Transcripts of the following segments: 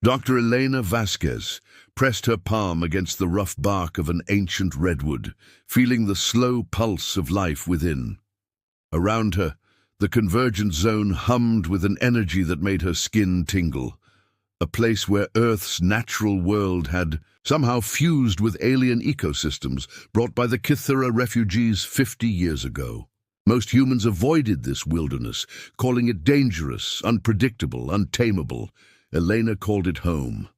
Dr. Elena Vasquez pressed her palm against the rough bark of an ancient redwood, feeling the slow pulse of life within. Around her, the convergent zone hummed with an energy that made her skin tingle, a place where Earth's natural world had somehow fused with alien ecosystems brought by the Kythera refugees 50 years ago. Most humans avoided this wilderness, calling it dangerous, unpredictable, untamable. Elena called it home.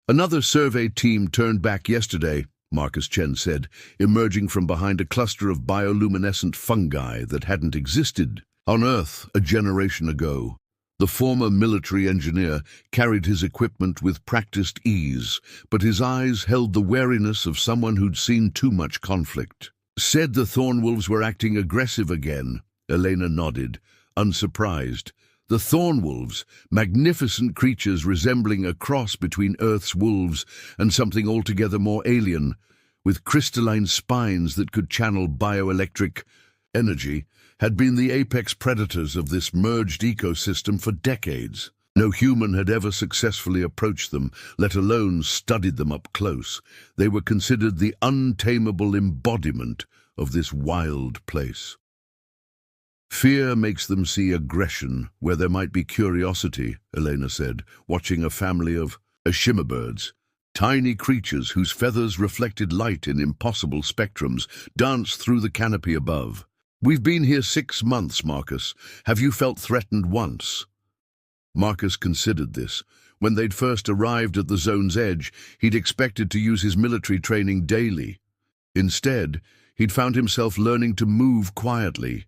Another survey team turned back yesterday, Marcus Chen said, emerging from behind a cluster of bioluminescent fungi that hadn't existed on Earth a generation ago. The former military engineer carried his equipment with practiced ease, but his eyes held the wariness of someone who'd seen too much conflict. Said the Thornwolves were acting aggressive again. Elena nodded, unsurprised. The Thornwolves, magnificent creatures resembling a cross between Earth's wolves and something altogether more alien, with crystalline spines that could channel bioelectric energy, had been the apex predators of this merged ecosystem for decades. No human had ever successfully approached them, let alone studied them up close. They were considered the untamable embodiment of this wild place. Fear makes them see aggression where there might be curiosity, Elena said, watching a family of shimmerbirds, tiny creatures whose feathers reflected light in impossible spectrums, dance through the canopy above. We've been here 6 months, Marcus. Have you felt threatened once? Marcus considered this. When they'd first arrived at the zone's edge, he'd expected to use his military training daily. Instead, he'd found himself learning to move quietly,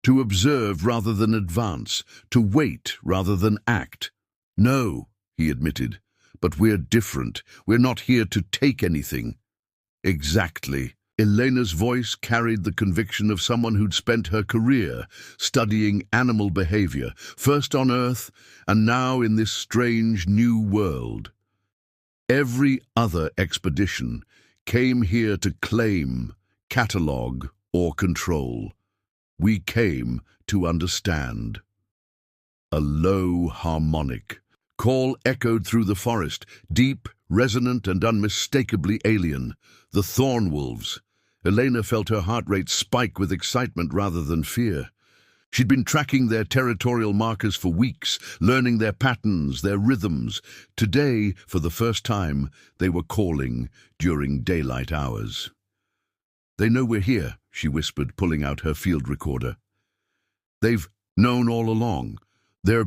to observe rather than advance, to wait rather than act. No, he admitted, but we're different. We're not here to take anything. Exactly. Elena's voice carried the conviction of someone who'd spent her career studying animal behavior, first on Earth and now in this strange new world. Every other expedition came here to claim, catalogue, or control. We came to understand. A low harmonic call echoed through the forest, deep, resonant, and unmistakably alien. The Thornwolves. Elena felt her heart rate spike with excitement rather than fear. She'd been tracking their territorial markers for weeks, learning their patterns, their rhythms. Today, for the first time, they were calling during daylight hours. They know we're here, she whispered, pulling out her field recorder. They've known all along. They're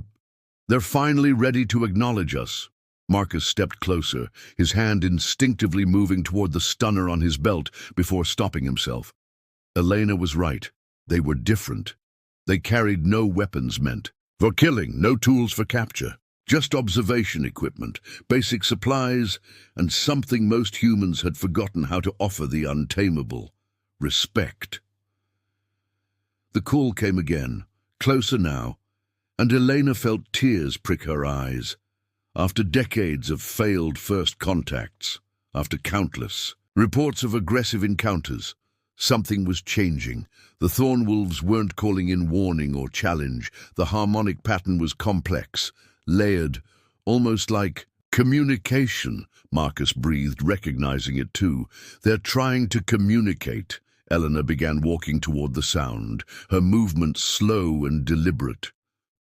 finally ready to acknowledge us. Marcus stepped closer, his hand instinctively moving toward the stunner on his belt before stopping himself. Elena was right. They were different. They carried no weapons meant for killing, no tools for capture, just observation equipment, basic supplies, and something most humans had forgotten how to offer: the untamable: respect. The call came again, closer now, and Elena felt tears prick her eyes. After decades of failed first contacts, after countless reports of aggressive encounters, something was changing. The Thornwolves weren't calling in warning or challenge. The harmonic pattern was complex, layered, almost like communication. Marcus breathed, recognizing it too. They're trying to communicate. Eleanor began walking toward the sound, her movements slow and deliberate.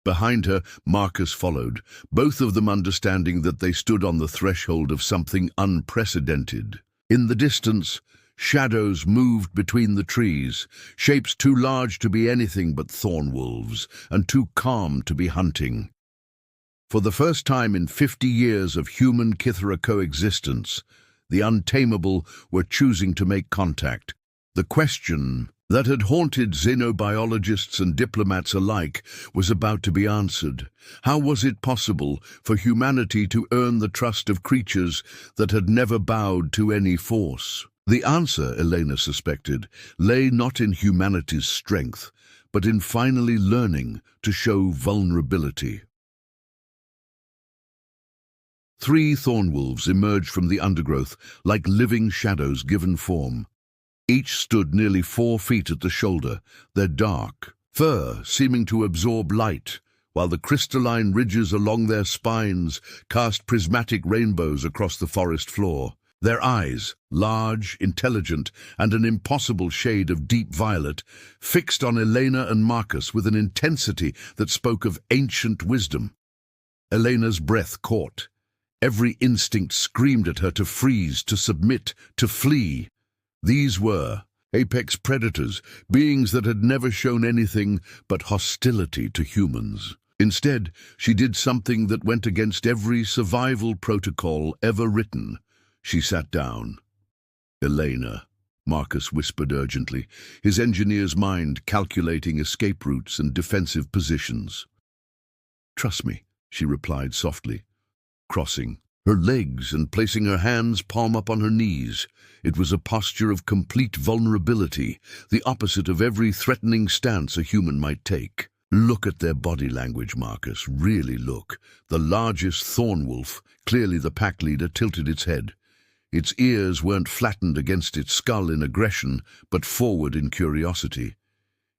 Behind her, Marcus followed, both of them understanding that they stood on the threshold of something unprecedented. In the distance, shadows moved between the trees, shapes too large to be anything but Thornwolves, and too calm to be hunting. For the first time in 50 years of human-Kythera coexistence, the Untamable were choosing to make contact. The question that had haunted xenobiologists and diplomats alike was about to be answered. How was it possible for humanity to earn the trust of creatures that had never bowed to any force? The answer, Elena suspected, lay not in humanity's strength, but in finally learning to show vulnerability. 3 Thornwolves emerged from the undergrowth like living shadows given form. Each stood nearly 4 feet at the shoulder, their dark fur seeming to absorb light, while the crystalline ridges along their spines cast prismatic rainbows across the forest floor. Their eyes, large, intelligent, and an impossible shade of deep violet, fixed on Elena and Marcus with an intensity that spoke of ancient wisdom. Elena's breath caught. Every instinct screamed at her to freeze, to submit, to flee. These were apex predators, beings that had never shown anything but hostility to humans. Instead, she did something that went against every survival protocol ever written. She sat down. "Elena," Marcus whispered urgently, his engineer's mind calculating escape routes and defensive positions. "Trust me," she replied softly, crossing her legs and placing her hands palm up on her knees. It was a posture of complete vulnerability, the opposite of every threatening stance a human might take. "Look at their body language, Marcus. Really look." The largest thornwolf, clearly the pack leader, tilted its head. Its ears weren't flattened against its skull in aggression, but forward in curiosity.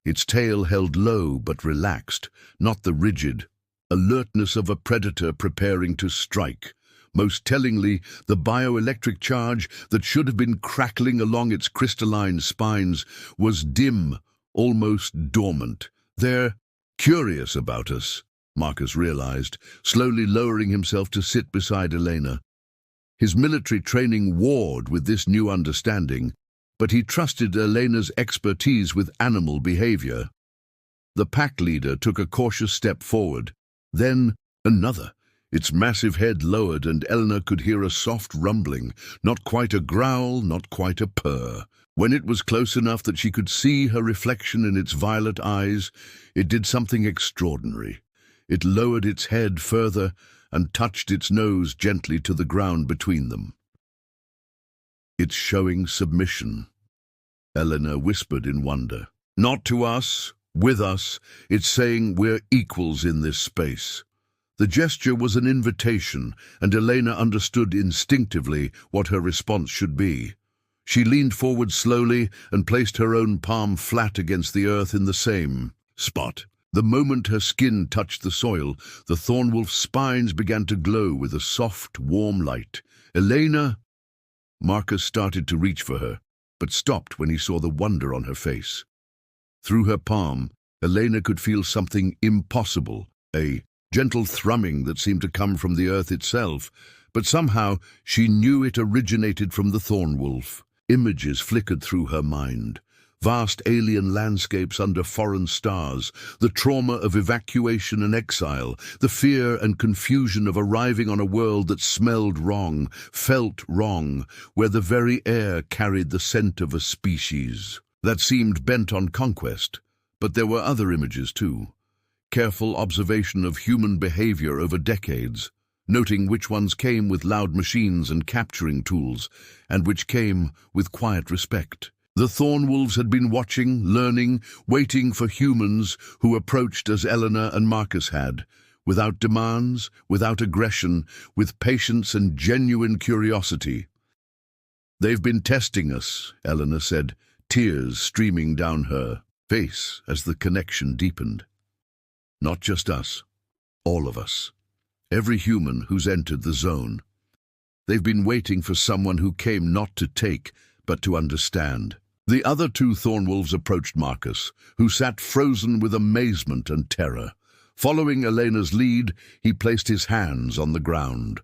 Its tail held low but relaxed, not the rigid alertness of a predator preparing to strike. Most tellingly, the bioelectric charge that should have been crackling along its crystalline spines was dim, almost dormant. "They're curious about us," Marcus realized, slowly lowering himself to sit beside Elena. His military training warred with this new understanding, but he trusted Elena's expertise with animal behavior. The pack leader took a cautious step forward, then another. Its massive head lowered, and Elena could hear a soft rumbling, not quite a growl, not quite a purr. When it was close enough that she could see her reflection in its violet eyes, it did something extraordinary. It lowered its head further and touched its nose gently to the ground between them. "It's showing submission," Elena whispered in wonder. "Not to us, with us. It's saying we're equals in this space." The gesture was an invitation, and Elena understood instinctively what her response should be. She leaned forward slowly and placed her own palm flat against the earth in the same spot. The moment her skin touched the soil, the thornwolf's spines began to glow with a soft, warm light. "Elena!" Marcus started to reach for her, but stopped when he saw the wonder on her face. Through her palm, Elena could feel something impossible, a gentle thrumming that seemed to come from the earth itself, but somehow she knew it originated from the thornwolf. Images flickered through her mind. Vast alien landscapes under foreign stars, the trauma of evacuation and exile, the fear and confusion of arriving on a world that smelled wrong, felt wrong, where the very air carried the scent of a species that seemed bent on conquest. But there were other images too. Careful observation of human behavior over decades, noting which ones came with loud machines and capturing tools, and which came with quiet respect. The thornwolves had been watching, learning, waiting for humans who approached as Elena and Marcus had, without demands, without aggression, with patience and genuine curiosity. "They've been testing us," Elena said, tears streaming down her face as the connection deepened. "Not just us, all of us. Every human who's entered the zone. They've been waiting for someone who came not to take, but to understand." The other two thornwolves approached Marcus, who sat frozen with amazement and terror. Following Elena's lead, he placed his hands on the ground.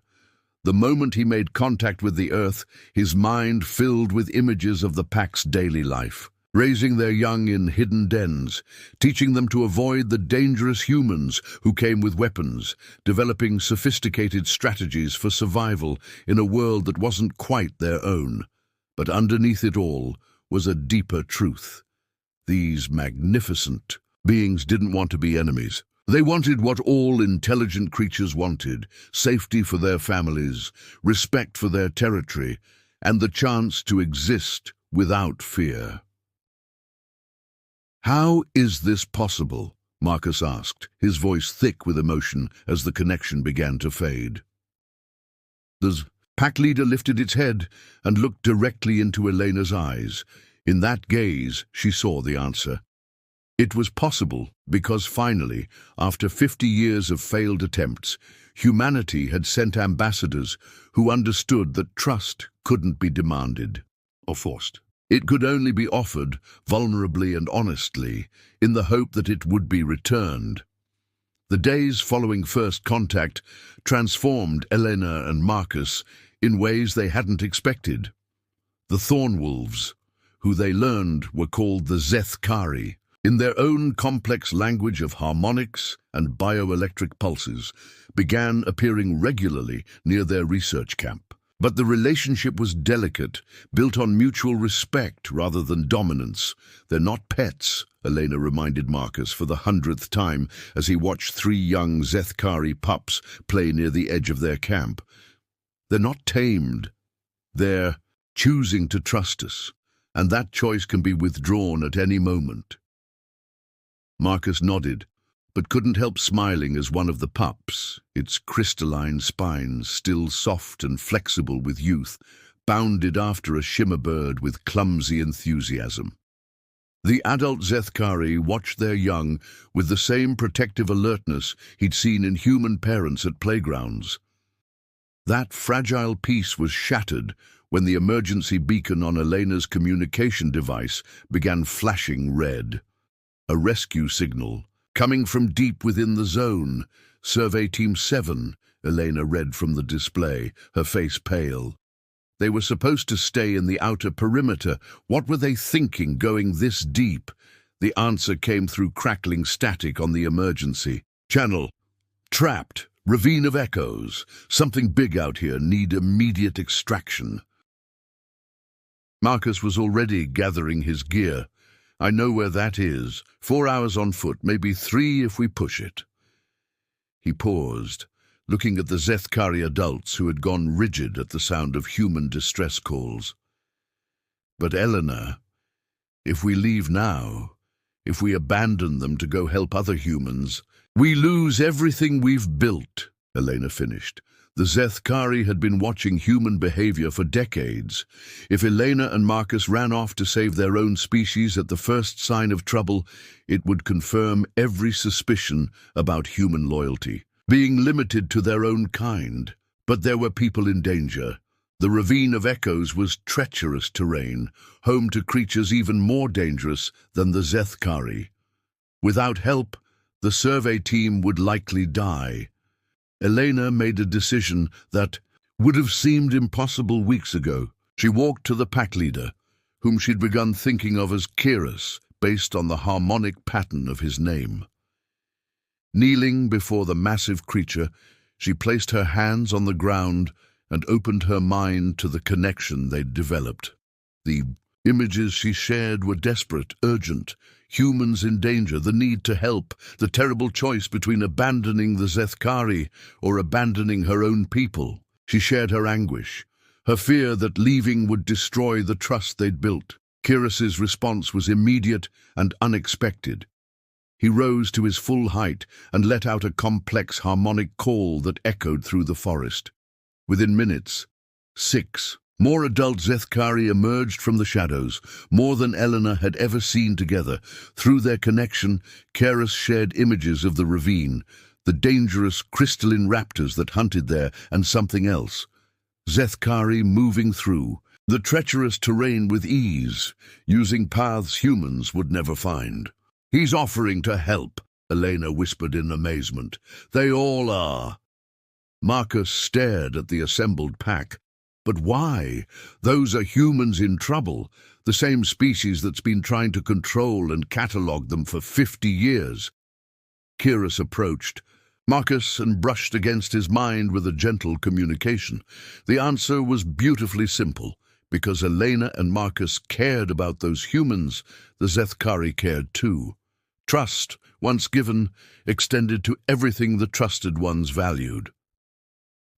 The moment he made contact with the earth, his mind filled with images of the pack's daily life, raising their young in hidden dens, teaching them to avoid the dangerous humans who came with weapons, developing sophisticated strategies for survival in a world that wasn't quite their own. But underneath it all was a deeper truth. These magnificent beings didn't want to be enemies. They wanted what all intelligent creatures wanted: safety for their families, respect for their territory, and the chance to exist without fear. "How is this possible?" Marcus asked, his voice thick with emotion as the connection began to fade. The pack leader lifted its head and looked directly into Elena's eyes. In that gaze, she saw the answer. It was possible because finally, after 50 years of failed attempts, humanity had sent ambassadors who understood that trust couldn't be demanded or forced. It could only be offered vulnerably and honestly, in the hope that it would be returned. The days following first contact transformed Elena and Marcus in ways they hadn't expected. The Thornwolves, who they learned were called the Zethkari, in their own complex language of harmonics and bioelectric pulses, began appearing regularly near their research camp. But the relationship was delicate, built on mutual respect rather than dominance. "They're not pets," Elena reminded Marcus for the 100th time as he watched 3 young Zethkari pups play near the edge of their camp. "They're not tamed. They're choosing to trust us, and that choice can be withdrawn at any moment." Marcus nodded, but couldn't help smiling as one of the pups, its crystalline spines still soft and flexible with youth, bounded after a shimmer bird with clumsy enthusiasm. The adult Zethkari watched their young with the same protective alertness he'd seen in human parents at playgrounds. That fragile peace was shattered when the emergency beacon on Elena's communication device began flashing red. A rescue signal, coming from deep within the zone. "Survey Team 7, Elena read from the display, her face pale. They were supposed to stay in the outer perimeter. What were they thinking, going this deep? The answer came through crackling static on the emergency. "Channel. Trapped. Ravine of echoes. Something big out here. Need immediate extraction." Marcus was already gathering his gear. "I know where that is. 4 hours on foot, maybe 3 if we push it." He paused, looking at the Zethkari adults who had gone rigid at the sound of human distress calls. "But Eleanor, if we leave now, if we abandon them to go help other humans, we lose everything we've built," Elena finished. The Zethkari had been watching human behavior for decades. If Elena and Marcus ran off to save their own species at the first sign of trouble, it would confirm every suspicion about human loyalty, being limited to their own kind. But there were people in danger. The Ravine of Echoes was treacherous terrain, home to creatures even more dangerous than the Zethkari. Without help, the survey team would likely die. Elena made a decision that would have seemed impossible weeks ago. She walked to the pack leader, whom she'd begun thinking of as Kyrus, based on the harmonic pattern of his name. Kneeling before the massive creature, she placed her hands on the ground and opened her mind to the connection they'd developed. The images she shared were desperate, urgent, humans in danger, the need to help, the terrible choice between abandoning the Zethkari or abandoning her own people. She shared her anguish, her fear that leaving would destroy the trust they'd built. Kyrus's response was immediate and unexpected. He rose to his full height and let out a complex harmonic call that echoed through the forest. Within minutes, 6 more adult Zethkari emerged from the shadows, more than Eleanor had ever seen together. Through their connection, Kyrus shared images of the ravine, the dangerous crystalline raptors that hunted there, and something else. Zethkari moving through the treacherous terrain with ease, using paths humans would never find. "He's offering to help," Elena whispered in amazement. "They all are." Marcus stared at the assembled pack. "But why? Those are humans in trouble, the same species that's been trying to control and catalogue them for 50 years. Kyrus approached Marcus and brushed against his mind with a gentle communication. The answer was beautifully simple. Because Elena and Marcus cared about those humans, the Zethkari cared too. Trust, once given, extended to everything the trusted ones valued.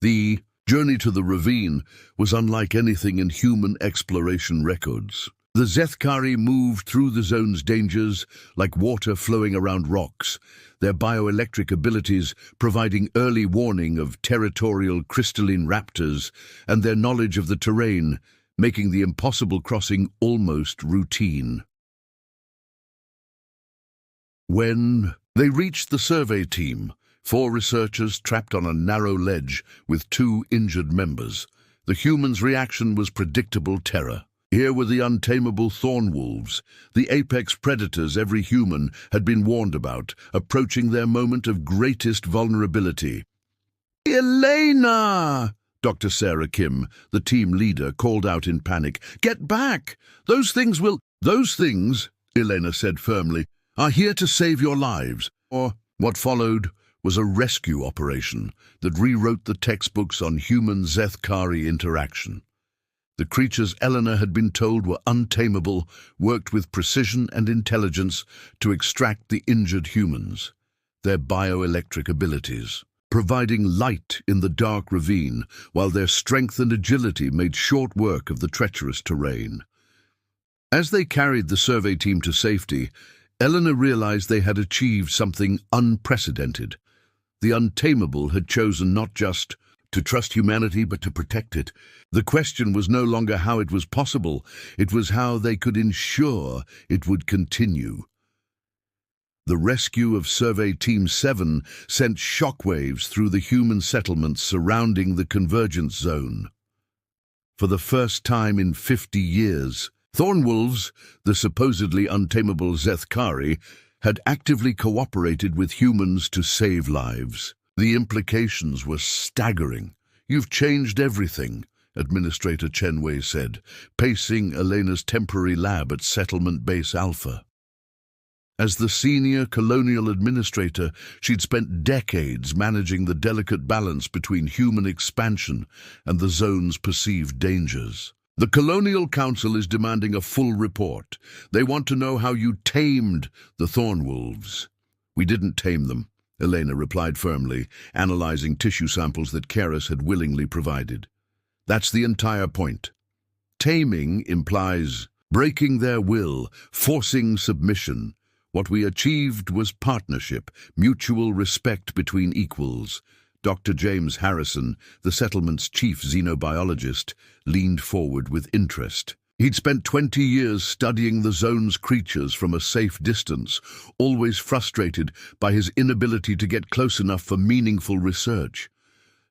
The journey to the ravine was unlike anything in human exploration records. The Zethkari moved through the zone's dangers like water flowing around rocks, their bioelectric abilities providing early warning of territorial crystalline raptors, and their knowledge of the terrain making the impossible crossing almost routine. When they reached the survey team, 4 researchers trapped on a narrow ledge with 2 injured members, the humans' reaction was predictable terror. Here were the untamable thorn wolves, the apex predators every human had been warned about, approaching their moment of greatest vulnerability. "Elena!" Dr. Sarah Kim, the team leader, called out in panic. "Get back! Those things, Elena said firmly, are here to save your lives." Or what followed was a rescue operation that rewrote the textbooks on human-Zethkari interaction. The creatures Elena had been told were untamable worked with precision and intelligence to extract the injured humans, their bioelectric abilities, providing light in the dark ravine, while their strength and agility made short work of the treacherous terrain. As they carried the survey team to safety, Elena realized they had achieved something unprecedented. The Untamable had chosen not just to trust humanity, but to protect it. The question was no longer how it was possible, it was how they could ensure it would continue. The rescue of Survey Team 7 sent shockwaves through the human settlements surrounding the convergence zone. For the first time in 50 years, Thornwolves, the supposedly untamable Zethkari, had actively cooperated with humans to save lives. The implications were staggering. "You've changed everything," Administrator Chenwei said, pacing Elena's temporary lab at Settlement Base Alpha. As the senior colonial administrator, she'd spent decades managing the delicate balance between human expansion and the zone's perceived dangers. "The Colonial Council is demanding a full report. They want to know how you tamed the Thornwolves." "We didn't tame them," Elena replied firmly, analyzing tissue samples that Keras had willingly provided. "That's the entire point. Taming implies breaking their will, forcing submission. What we achieved was partnership, mutual respect between equals." Dr. James Harrison, the settlement's chief xenobiologist, leaned forward with interest. He'd spent 20 years studying the zone's creatures from a safe distance, always frustrated by his inability to get close enough for meaningful research.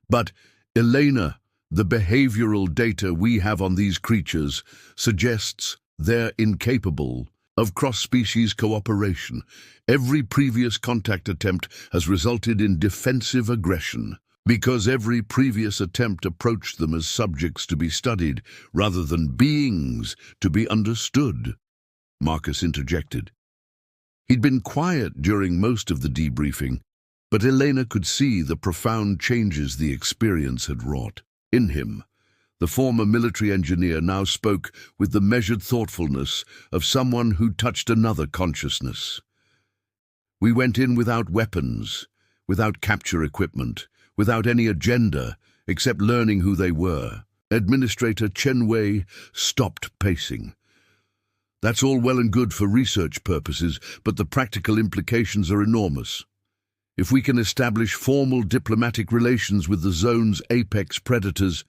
"But, Elena, the behavioral data we have on these creatures suggests they're incapable of cross-species cooperation. Every previous contact attempt has resulted in defensive aggression, because every previous attempt approached them as subjects to be studied rather than beings to be understood," Marcus interjected. He'd been quiet during most of the debriefing, but Elena could see the profound changes the experience had wrought. In him, the former military engineer now spoke with the measured thoughtfulness of someone who touched another consciousness. "We went in without weapons, without capture equipment, without any agenda except learning who they were." Administrator Chenwei stopped pacing. "That's all well and good for research purposes, but the practical implications are enormous. If we can establish formal diplomatic relations with the zone's apex predators,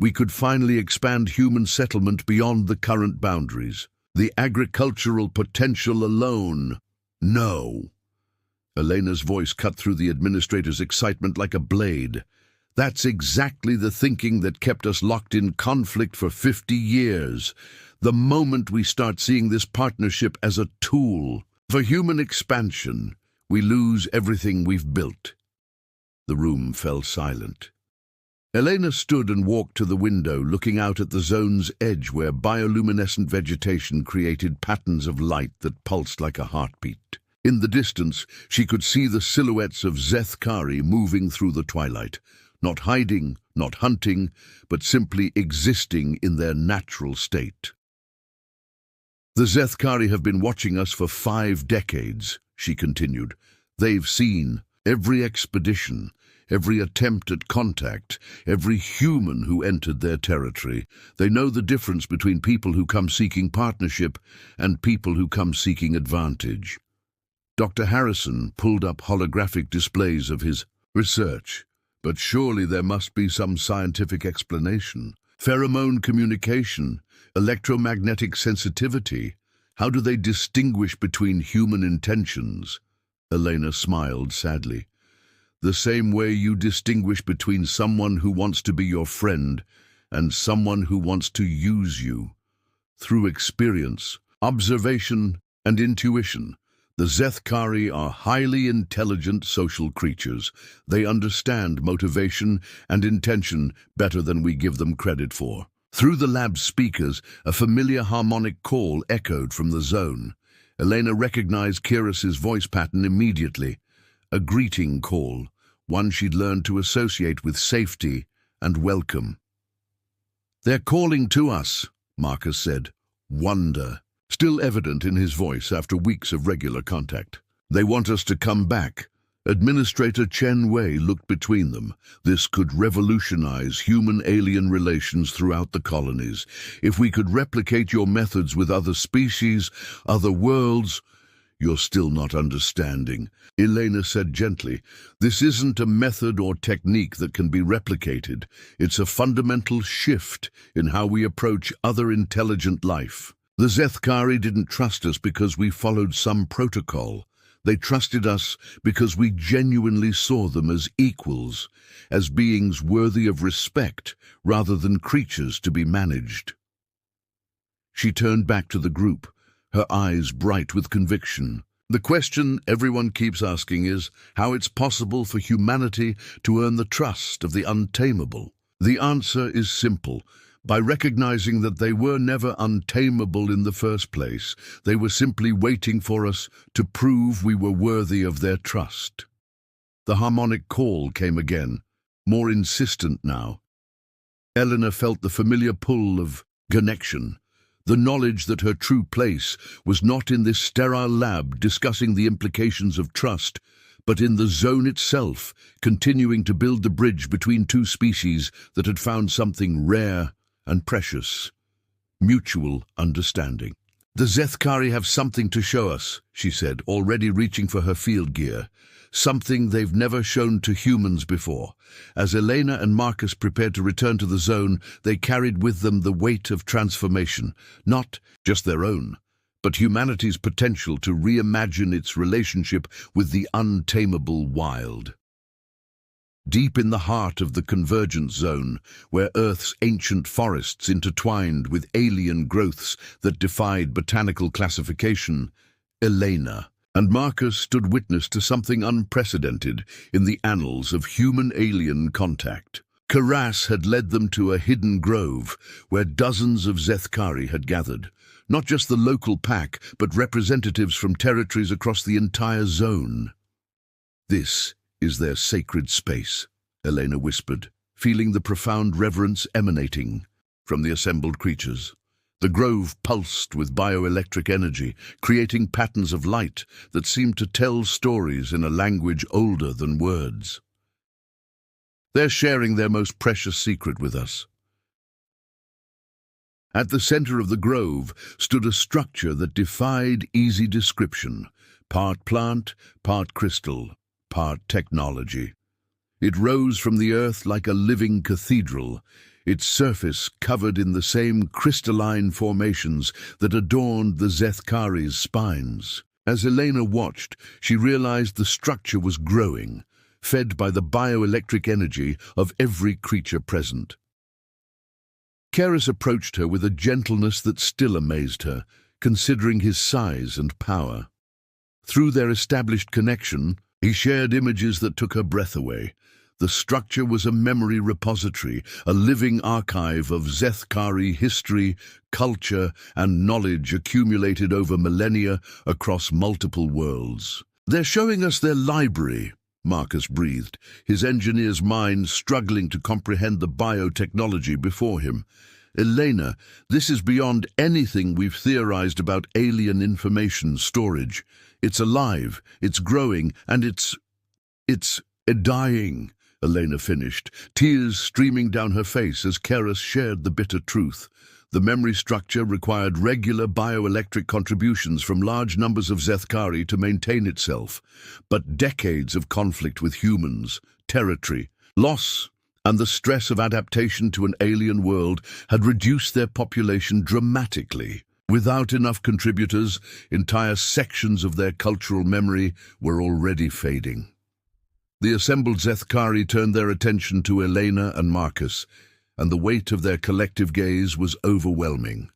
we could finally expand human settlement beyond the current boundaries. The agricultural potential alone." "No." Elena's voice cut through the administrator's excitement like a blade. "That's exactly the thinking that kept us locked in conflict for 50 years. The moment we start seeing this partnership as a tool for human expansion, we lose everything we've built." The room fell silent. Elena stood and walked to the window, looking out at the zone's edge where bioluminescent vegetation created patterns of light that pulsed like a heartbeat. In the distance, she could see the silhouettes of Zethkari moving through the twilight, not hiding, not hunting, but simply existing in their natural state. "The Zethkari have been watching us for 5 decades, she continued. "They've seen every expedition, every attempt at contact, every human who entered their territory. They know the difference between people who come seeking partnership and people who come seeking advantage." Dr. Harrison pulled up holographic displays of his research. "But surely there must be some scientific explanation. Pheromone communication, electromagnetic sensitivity. How do they distinguish between human intentions? Elena smiled sadly. The same way you distinguish between someone who wants to be your friend and someone who wants to use you. Through experience, observation, and intuition, the Zethkari are highly intelligent social creatures. They understand motivation and intention better than we give them credit for. Through the lab's speakers, a familiar harmonic call echoed from the zone. Elena recognized Kiras's voice pattern immediately. A greeting call, one she'd learned to associate with safety and welcome. "They're calling to us," Marcus said. Wonder, still evident in his voice after weeks of regular contact. "They want us to come back." Administrator Chen Wei looked between them. This could revolutionize human-alien relations throughout the colonies. If we could replicate your methods with other species, other worlds... "You're still not understanding," Elena said gently. "This isn't a method or technique that can be replicated. It's a fundamental shift in how we approach other intelligent life. The Zethkari didn't trust us because we followed some protocol. They trusted us because we genuinely saw them as equals, as beings worthy of respect rather than creatures to be managed." She turned back to the group, her eyes bright with conviction. "The question everyone keeps asking is how it's possible for humanity to earn the trust of the untamable. The answer is simple. By recognizing that they were never untamable in the first place, they were simply waiting for us to prove we were worthy of their trust." The harmonic call came again, more insistent now. Elena felt the familiar pull of connection, the knowledge that her true place was not in this sterile lab discussing the implications of trust, but in the zone itself, continuing to build the bridge between two species that had found something rare and precious: mutual understanding. "The Zethkari have something to show us," she said, already reaching for her field gear. "Something they've never shown to humans before." As Elena and Marcus prepared to return to the zone, they carried with them the weight of transformation, not just their own, but humanity's potential to reimagine its relationship with the untamable wild. Deep in the heart of the convergence zone, where Earth's ancient forests intertwined with alien growths that defied botanical classification, Elena and Marcus stood witness to something unprecedented in the annals of human-alien contact. Kiras had led them to a hidden grove where dozens of Zethkari had gathered, not just the local pack, but representatives from territories across the entire zone. "This is their sacred space," Elena whispered, feeling the profound reverence emanating from the assembled creatures. The grove pulsed with bioelectric energy, creating patterns of light that seemed to tell stories in a language older than words. "They're sharing their most precious secret with us." At the center of the grove stood a structure that defied easy description, part plant, part crystal, part technology. It rose from the earth like a living cathedral, its surface covered in the same crystalline formations that adorned the Zethkari's spines. As Elena watched, she realized the structure was growing, fed by the bioelectric energy of every creature present. Kiras approached her with a gentleness that still amazed her, considering his size and power. Through their established connection, he shared images that took her breath away. The structure was a memory repository, a living archive of Zethkari history, culture, and knowledge accumulated over millennia across multiple worlds. "They're showing us their library," Marcus breathed, his engineer's mind struggling to comprehend the biotechnology before him. "Elena, this is beyond anything we've theorized about alien information storage. It's alive, it's growing, and it's dying," Elena finished, tears streaming down her face as Kiras shared the bitter truth. The memory structure required regular bioelectric contributions from large numbers of Zethkari to maintain itself, but decades of conflict with humans, territory, loss, and the stress of adaptation to an alien world had reduced their population dramatically. Without enough contributors, entire sections of their cultural memory were already fading. The assembled Zethkari turned their attention to Elena and Marcus, and the weight of their collective gaze was overwhelming.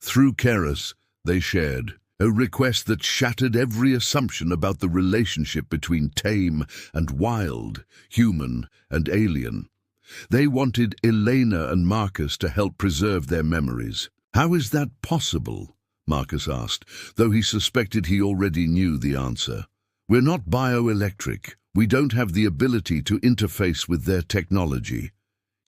Through Keras, they shared a request that shattered every assumption about the relationship between tame and wild, human and alien. They wanted Elena and Marcus to help preserve their memories. "How is that possible?" Marcus asked, though he suspected he already knew the answer. "We're not bioelectric. We don't have the ability to interface with their technology."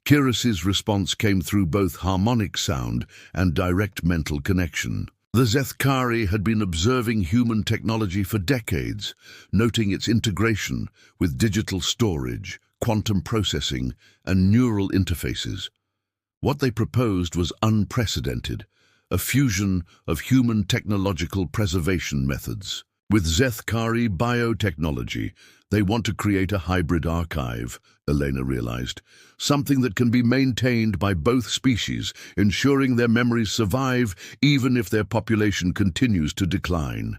Keras's response came through both harmonic sound and direct mental connection. The Zethkari had been observing human technology for decades, noting its integration with digital storage, quantum processing, and neural interfaces. What they proposed was unprecedented, a fusion of human technological preservation methods. With Zethkari biotechnology, they want to create a hybrid archive, Elena realized, something that can be maintained by both species, ensuring their memories survive even if their population continues to decline.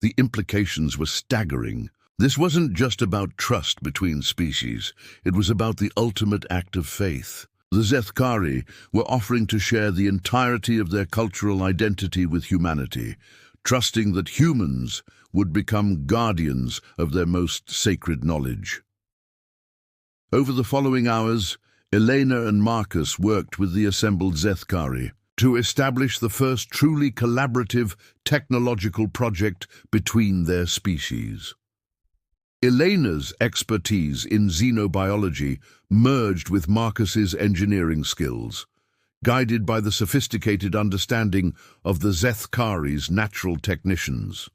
The implications were staggering. This wasn't just about trust between species, it was about the ultimate act of faith. The Zethkari were offering to share the entirety of their cultural identity with humanity, trusting that humans would become guardians of their most sacred knowledge. Over the following hours, Elena and Marcus worked with the assembled Zethkari to establish the first truly collaborative technological project between their species. Elena's expertise in xenobiology merged with Marcus's engineering skills, guided by the sophisticated understanding of the Zethkari's natural technicians.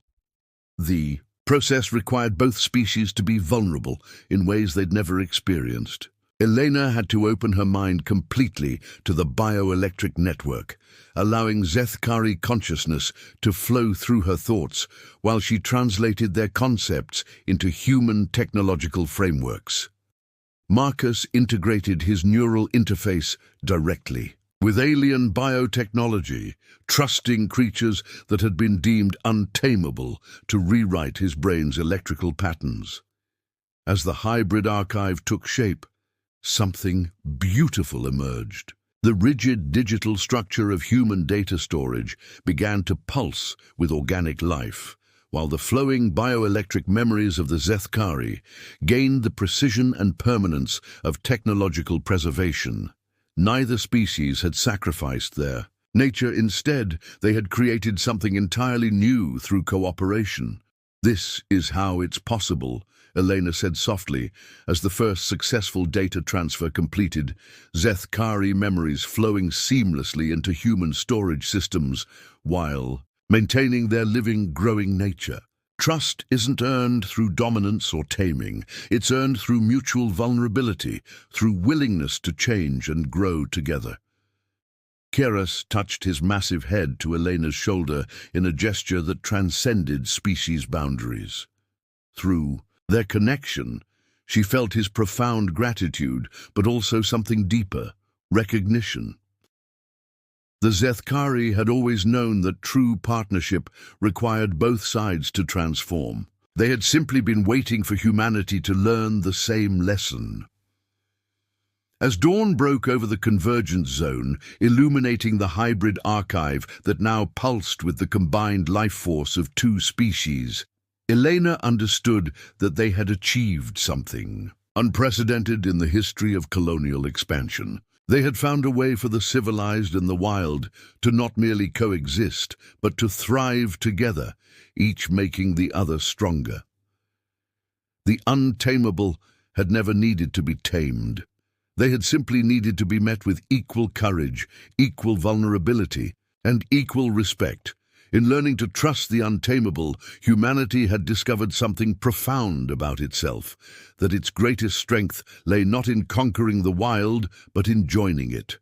The process required both species to be vulnerable in ways they'd never experienced. Elena had to open her mind completely to the bioelectric network, allowing Zethkari consciousness to flow through her thoughts while she translated their concepts into human technological frameworks. Marcus integrated his neural interface directly with alien biotechnology, trusting creatures that had been deemed untamable to rewrite his brain's electrical patterns. As the hybrid archive took shape, something beautiful emerged. The rigid digital structure of human data storage began to pulse with organic life, while the flowing bioelectric memories of the Zethkari gained the precision and permanence of technological preservation. Neither species had sacrificed their nature. Instead, they had created something entirely new through cooperation. "This is how it's possible," Elena said softly, as the first successful data transfer completed, Zethkari memories flowing seamlessly into human storage systems while maintaining their living, growing nature. Trust isn't earned through dominance or taming. It's earned through mutual vulnerability, through willingness to change and grow together. Keras touched his massive head to Elena's shoulder in a gesture that transcended species boundaries. Through their connection, she felt his profound gratitude, but also something deeper, recognition. The Zethkari had always known that true partnership required both sides to transform. They had simply been waiting for humanity to learn the same lesson. As dawn broke over the convergence zone, illuminating the hybrid archive that now pulsed with the combined life force of two species, Elena understood that they had achieved something unprecedented in the history of colonial expansion. They had found a way for the civilized and the wild to not merely coexist, but to thrive together, each making the other stronger. The untamable had never needed to be tamed. They had simply needed to be met with equal courage, equal vulnerability, and equal respect. In learning to trust the untamable, humanity had discovered something profound about itself, that its greatest strength lay not in conquering the wild, but in joining it.